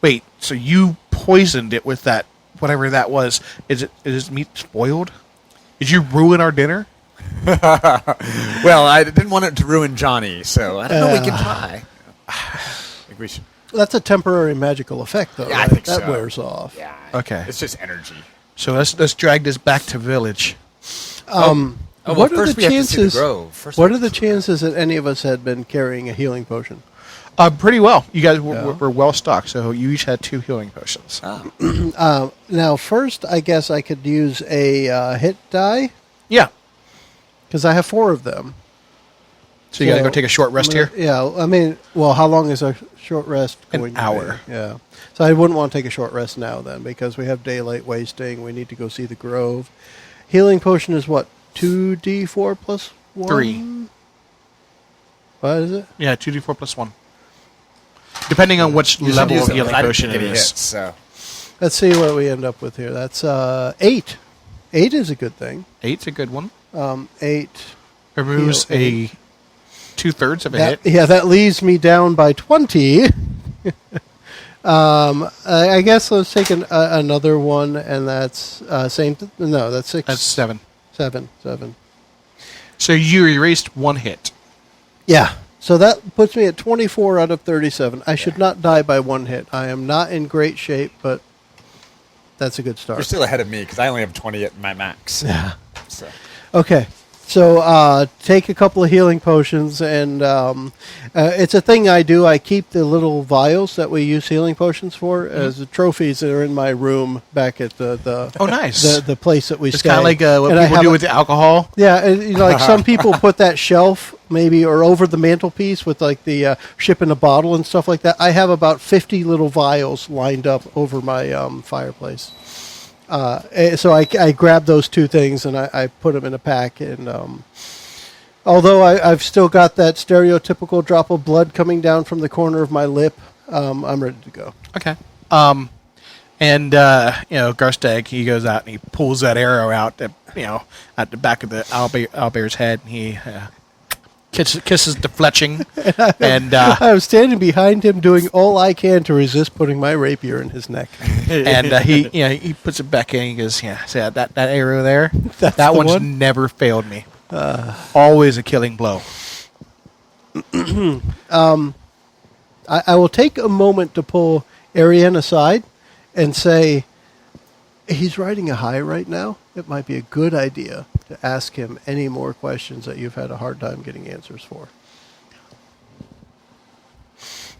wait. So you poisoned it with that, whatever that was? Is meat spoiled? Did you ruin our dinner? Well, I didn't want it to ruin Johnny, so I don't know. We can try. I think we should. That's a temporary magical effect, though. Yeah, I right? think that so. wears off. Yeah. Okay. It's just energy. So let's drag this back to village. What are the we have to see the chances? grove. First What we are have the to see the grove. chances that any of us had been carrying a healing potion? Pretty well. You guys Yeah. were well stocked, so you each had 2 healing potions. Now, first, I guess I could use a hit die Yeah. because I have 4 of them. So you got to go take a short rest here? Yeah, I mean, well, how long is a short rest An going to be? hour. Yeah. So I wouldn't want to take a short rest now then because we have daylight wasting. We need to go see the grove. Healing potion is what? 2d4 plus 1? 3. What is it? Yeah, 2d4 plus 1. Depending on which You should level use of it, healing 'cause I didn't potion get it any is. hits, so. Let's see what we end up with here. That's 8. 8 is a good thing. 8's a good one. 8. Removes Heal a 2/3 of a hit. Yeah, that leaves me down by 20. I guess let's take another one, and that's same. No, that's 6. That's 7. 7. So you erased 1 hit. Yeah. So that puts me at 24 out of 37. I should not die by 1 hit. I am not in great shape, but that's a good You're start. still ahead of me because I only have 20 at my max. Yeah. So. Okay. So take a couple of healing potions, and it's a thing I do. I keep the little vials that we use healing potions for as the trophies that are in my room back at the Oh, nice. the place that we It's stay. kind of like what And I people have do a- with the alcohol. Yeah, and, you know, like some people put that shelf maybe or over the mantelpiece with like the ship in a bottle and stuff like that. I have about 50 little vials lined up over my fireplace. So I grabbed those 2 things and I put them in a pack. And although I've still got that stereotypical drop of blood coming down from the corner of my lip, I'm ready to go. Okay. And Garstag, he goes out and he pulls that arrow out, at the back of the owlbear's head, and he kisses the fletching, and I was standing behind him doing all I can to resist putting my rapier in his neck. he puts it back in. And he goes, "Yeah, see that arrow there? That's that the one's one? never failed me. Always a killing blow." I will take a moment to pull Ariane aside and say, he's riding a high right now. It might be a good idea to ask him any more questions that you've had a hard time getting answers for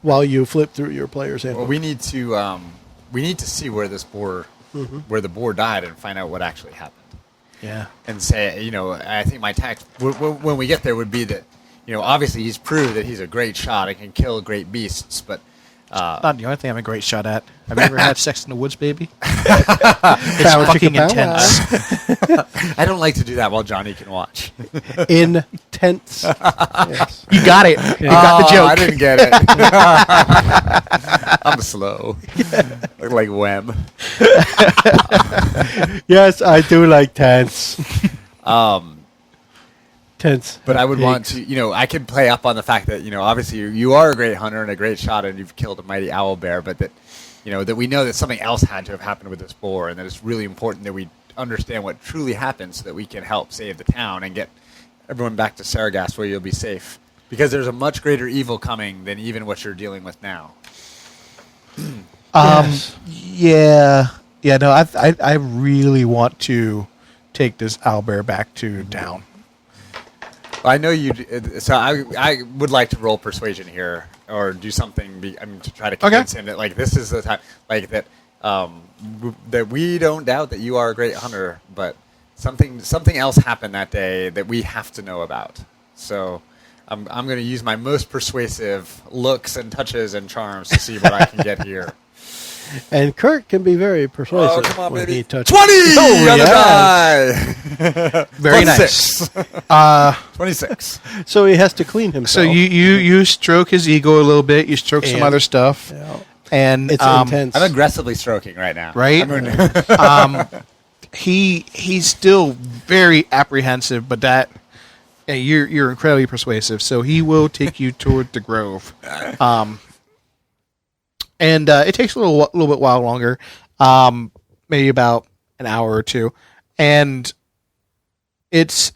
while you flip through your player's handbook. Well, we need to see where this boar, where the boar died, and find out what actually happened. Yeah. And say, I think my tact when we get there would be that, obviously he's proved that he's a great shot and can kill great beasts, but Not the only thing I'm a great shot at. Have you ever had sex in the woods, baby? Pow, It's fucking chicka, pow, intense. I don't like to do that while Johnny can watch. Intense. Yes. You got it. You got the joke. I didn't get it. I'm slow. Look like Wem. Yes, I do like tense. Tense. But I would want to, I could play up on the fact that, obviously you are a great hunter and a great shot and you've killed a mighty owl bear, but that, that we know that something else had to have happened with this boar and that it's really important that we understand what truly happened so that we can help save the town and get everyone back to Saragast where you'll be safe. Because there's a much greater evil coming than even what you're dealing with now. Yes. Yeah. No, I really want to take this owlbear back to town. I know you. So I would like to roll persuasion here, or do something. To try to convince him that this is the time, that that we don't doubt that you are a great hunter, but something else happened that day that we have to know about. So I'm going to use my most persuasive looks and touches and charms to see what I can get here. And Kurt can be very persuasive. Oh, come on, when baby. he touches. 20 on the yes. die. Very Plus nice. 26. So he has to clean himself. So you stroke his ego a little bit. You stroke some And- other stuff, Yeah. and It's intense. I'm aggressively stroking right now. Right? He's still very apprehensive, but that you're incredibly persuasive. So he will take you toward the grove, and it takes a little bit while longer, maybe about an hour or two, and it's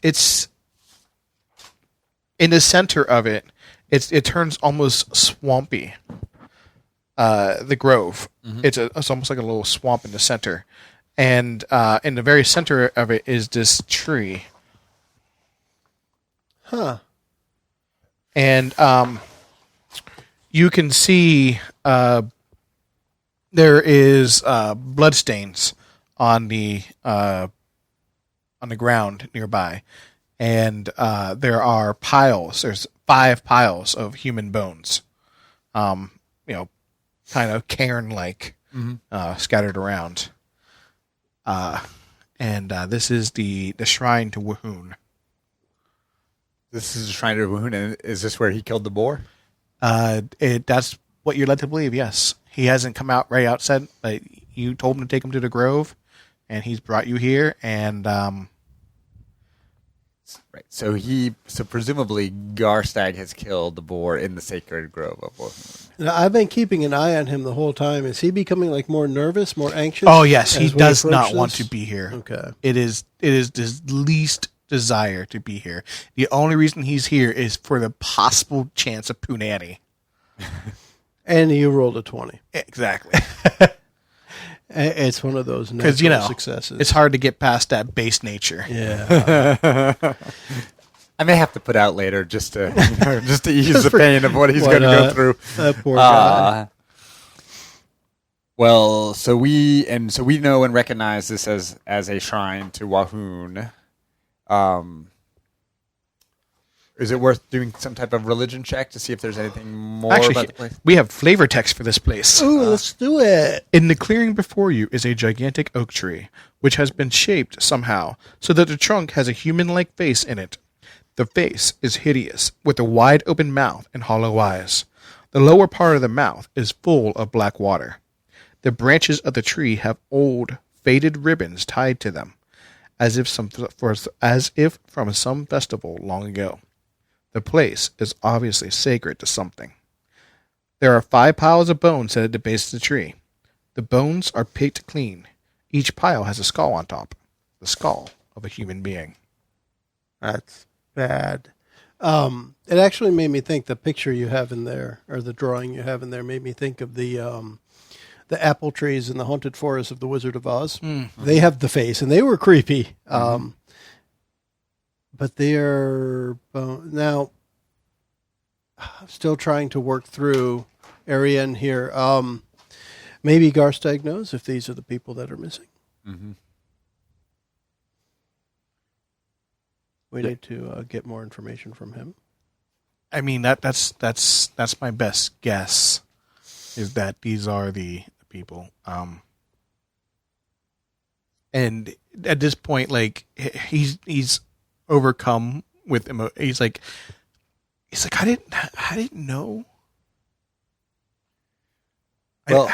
in the center of it. It turns almost swampy. The grove. It's almost like a little swamp in the center, And in the very center of it is this tree. Huh. And you can see there is bloodstains on the ground nearby, and there are piles. There's 5 piles of human bones, kind of cairn-like, scattered around. And this is the shrine to Wahoon. This is a shrine to Wahoon, and is this where he killed the boar? That's what you're led to believe, yes. He hasn't come out right outside, but you told him to take him to the grove, and he's brought you here, and... Right. So presumably Garstag has killed the boar in the sacred grove of Wahoon. Now, I've been keeping an eye on him the whole time. Is he becoming like more nervous, more anxious? Oh, yes. He as we does approach not want this? to be here. Okay. It is his least desire to be here. The only reason he's here is for the possible chance of punani. And you rolled a 20. Exactly. It's one of those Because, natural successes. it's hard to get past that base nature. Yeah. I may have to put out later just to ease the pain of what he's going to go through. That poor guy. Well, so we know and recognize this as a shrine to Wahoon. Is it worth doing some type of religion check to see if there's anything more about the place? We have flavor text for this place. Ooh, let's do it. In the clearing before you is a gigantic oak tree, which has been shaped somehow so that the trunk has a human-like face in it. The face is hideous, with a wide-open mouth and hollow eyes. The lower part of the mouth is full of black water. The branches of the tree have old, faded ribbons tied to them, as if from some festival long ago. The place is obviously sacred to something. There are 5 piles of bones set at the base of the tree. The bones are picked clean. Each pile has a skull on top. The skull of a human being. That's bad. It actually made me think the picture you have in there, or the drawing you have in there, made me think of the apple trees in the haunted forest of the Wizard of Oz. Mm-hmm. They have the face, and they were creepy. But they're now still trying to work through Ariane here. Maybe Garstag knows if these are the people that are missing. Mm-hmm. We need to get more information from him. I mean, that's my best guess, is that these are the people. And at this point, like, he's overcome with he's like I didn't know. Well,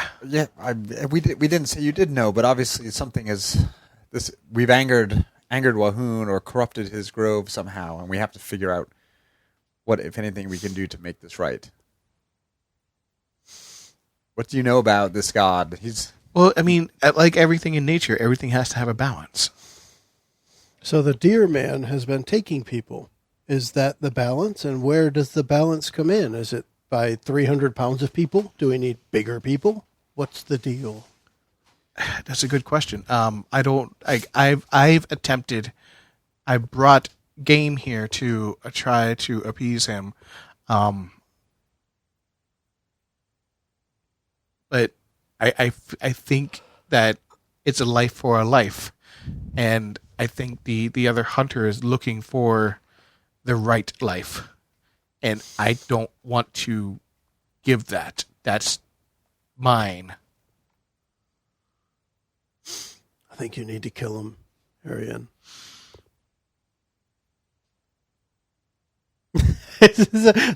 we didn't say you did know, but obviously something is this. We've angered Wahoon or corrupted his grove somehow, and we have to figure out what, if anything, we can do to make this right. What do you know about this god? Well, I mean, like everything in nature, everything has to have a balance. So the deer man has been taking people. Is that the balance? And where does the balance come in? Is it by 300 pounds of people? Do we need bigger people? What's the deal? That's a good question. I've attempted. I brought game here to try to appease him, but I think that it's a life for a life, and I think the other hunter is looking for the right life, and I don't want to give that. That's mine. I think you need to kill him, Ariane.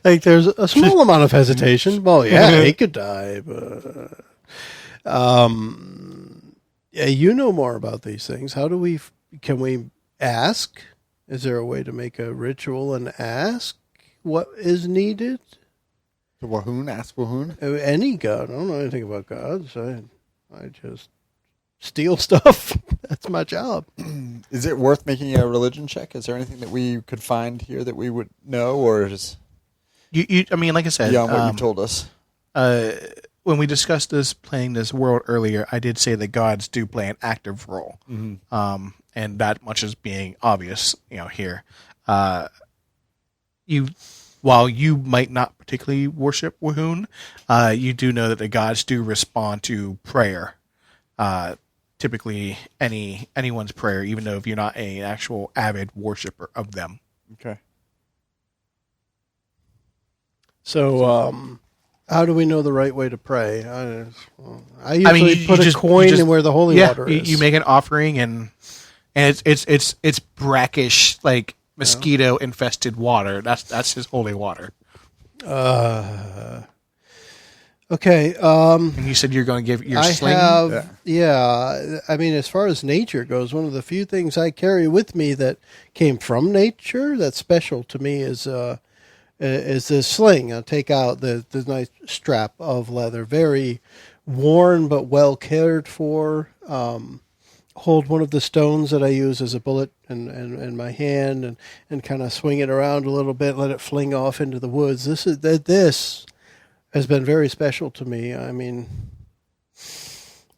Like there's a small amount of hesitation. Well, yeah, he could die, but yeah, you know more about these things. Can we ask? Is there a way to make a ritual and ask what is needed? To Wahoon? Ask Wahoon? Any god. I don't know anything about gods. I just steal stuff. That's my job. Is it worth making a religion check? Is there anything that we could find here that we would know, or is you I mean, like I said, beyond what you told us? when we discussed this playing this world earlier, I did say the gods do play an active role, and that much is being obvious, here. While you might not particularly worship Wahoon, you do know that the gods do respond to prayer. Typically, anyone's prayer, even though if you're not an actual avid worshiper of them. Okay. So, how do we know the right way to pray? I usually put a coin in where the holy water is. You make an offering, and it's brackish, like mosquito infested water. That's his holy water. Okay. And you said you're going to give your sling? Yeah. I mean, as far as nature goes, one of the few things I carry with me that came from nature that's special to me is this sling. I'll take out the nice strap of leather, very worn but well cared for. Hold one of the stones that I use as a bullet in my hand and kind of swing it around a little bit, let it fling off into the woods. This has been very special to me. I mean,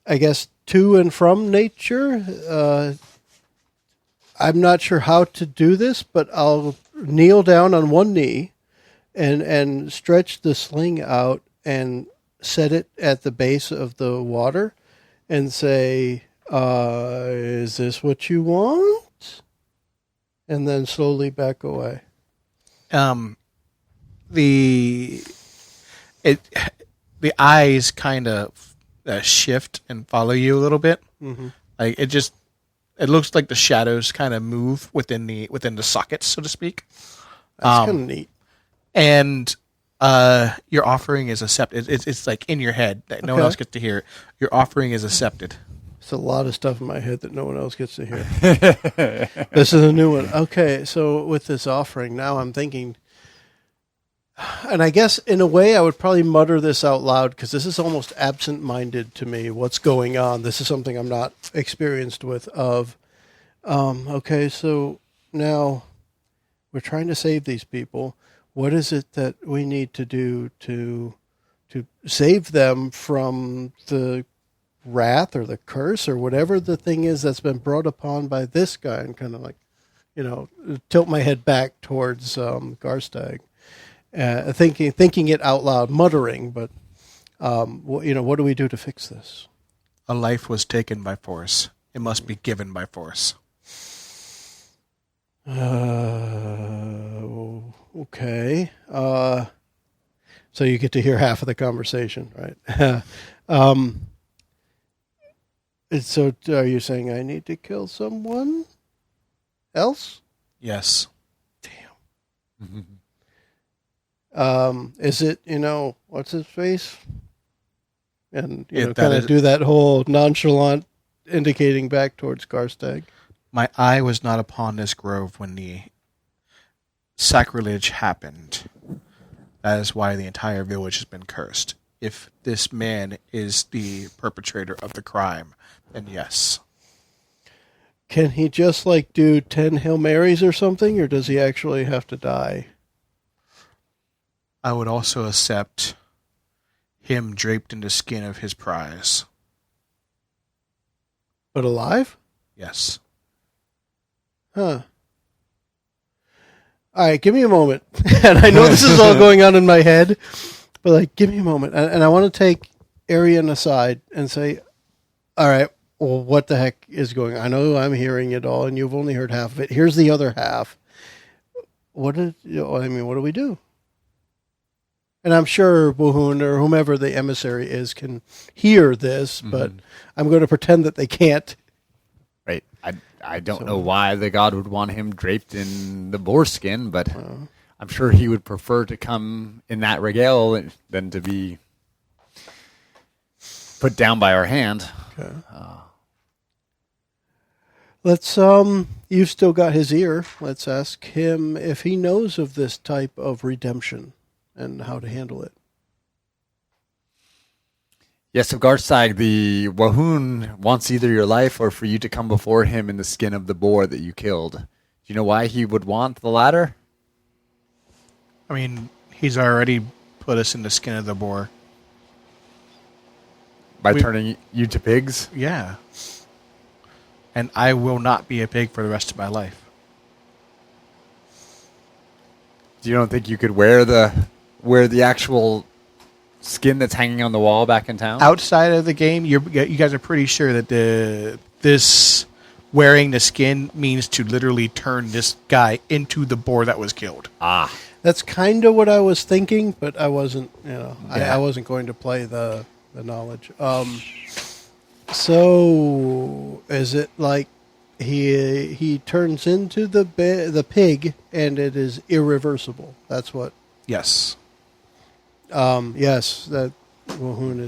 I guess to and from nature. I'm not sure how to do this, but I'll kneel down on one knee and stretch the sling out and set it at the base of the water and say, is this what you want? And then slowly back away. The eyes kind of shift and follow you a little bit. Mm-hmm. Like it looks like the shadows kind of move within the sockets, so to speak. That's kind of neat. And your offering is accepted. It's like in your head that no one else gets to hear. Your offering is accepted. It's a lot of stuff in my head that no one else gets to hear. This is a new one. Okay, so with this offering, now I'm thinking, and I guess in a way I would probably mutter this out loud because this is almost absent-minded to me. What's going on? This is something I'm not experienced with. Okay, so now we're trying to save these people. What is it that we need to do to save them from the wrath or the curse or whatever the thing is that's been brought upon by this guy? And kind of like, tilt my head back towards Garstag, thinking it out loud, muttering. But what do we do to fix this? A life was taken by force. It must be given by force. Okay. So you get to hear half of the conversation, right? So are you saying I need to kill someone else? Yes. Damn. Is it, what's his face? And, kind of do that whole nonchalant indicating back towards Garstag. My eye was not upon this grove when the sacrilege happened. That is why the entire village has been cursed. If this man is the perpetrator of the crime, then yes. Can he just do 10 Hail Marys or something, or does he actually have to die? I would also accept him draped in the skin of his prize. But alive? Yes. Huh. All right, give me a moment. And I know this is all going on in my head, but give me a moment. And I want to take Arian aside and say, all right, well, what the heck is going on? I know I'm hearing it all, and you've only heard half of it. Here's the other half. What do we do? And I'm sure Wahoon or whomever the emissary is can hear this, but I'm going to pretend that they can't. Right. I don't know why the god would want him draped in the boar skin, but I'm sure he would prefer to come in that regale than to be put down by our hand. Okay. Let's, you've still got his ear. Let's ask him if he knows of this type of redemption and how to handle it. Yes, of Garstag, the Wahoon wants either your life or for you to come before him in the skin of the boar that you killed. Do you know why he would want the latter? I mean, he's already put us in the skin of the boar. By turning you to pigs? Yeah. And I will not be a pig for the rest of my life. You don't think you could wear the actual skin that's hanging on the wall back in town? Outside of the game, you guys are pretty sure that this wearing the skin means to literally turn this guy into the boar that was killed. Ah. That's kind of what I was thinking, but I wasn't, Yeah. I wasn't going to play the knowledge. So is it like he turns into the pig and it is irreversible? That's what. Yes. Yes, that Wahoon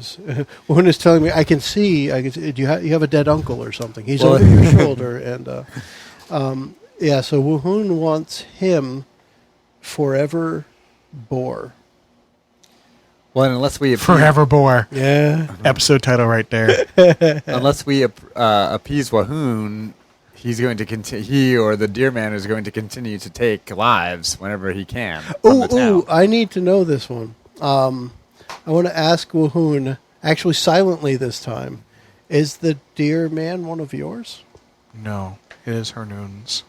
is telling me. I can see. Do you have a dead uncle or something? He's over your shoulder, and yeah. So Wahoon wants him forever boar. Well, unless we Forever boar. Yeah. Episode title right there. unless we appease Wahoon, he's going to continue. He or the deer man is going to continue to take lives whenever he can. Ooh! I need to know this one. I want to ask Wahoon, actually silently this time, is the deer man one of yours? No, it is Hernoon's.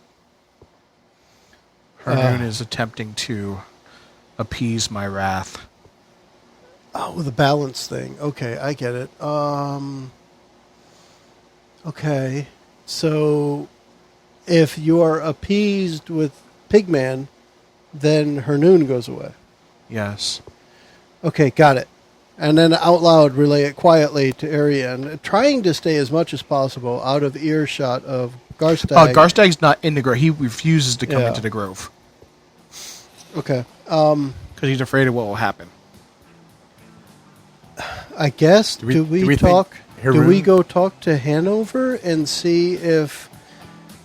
Hernoon is attempting to appease my wrath. Oh, the balance thing. Okay, I get it. Okay, so if you are appeased with Pigman, then Hernoon goes away. Yes. Okay, got it. And then out loud relay it quietly to Ariane, trying to stay as much as possible out of earshot of Garstag. Garstag's not in the grove. He refuses to come Yeah. into the grove. Okay. Because he's afraid of what will happen. I guess, Do we do we think talk? Do Haroon- we go talk to Hanover and see if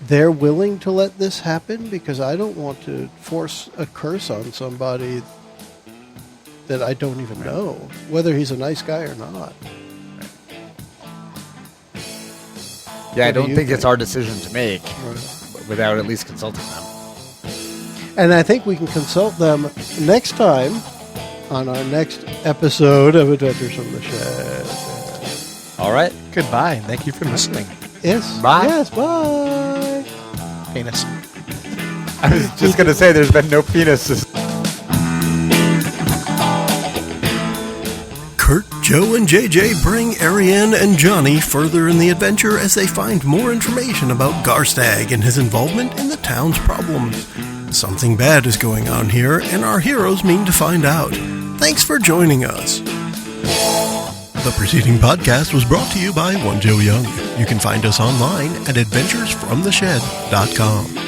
they're willing to let this happen? Because I don't want to force a curse on somebody that I don't even know, whether he's a nice guy or not. Yeah, I What do don't you think it's think? our decision to make without at least consulting them. And I think we can consult them next time on our next episode of Adventures from the Shed. All right. Goodbye, and thank you for listening. Yes. Bye. Yes. Bye. Penis. I was just going to say there's been no penises. Kurt, Joe, and JJ bring Ariane and Johnny further in the adventure as they find more information about Garstag and his involvement in the town's problems. Something bad is going on here, and our heroes mean to find out. Thanks for joining us. The preceding podcast was brought to you by One Joe Young. You can find us online at adventuresfromtheshed.com.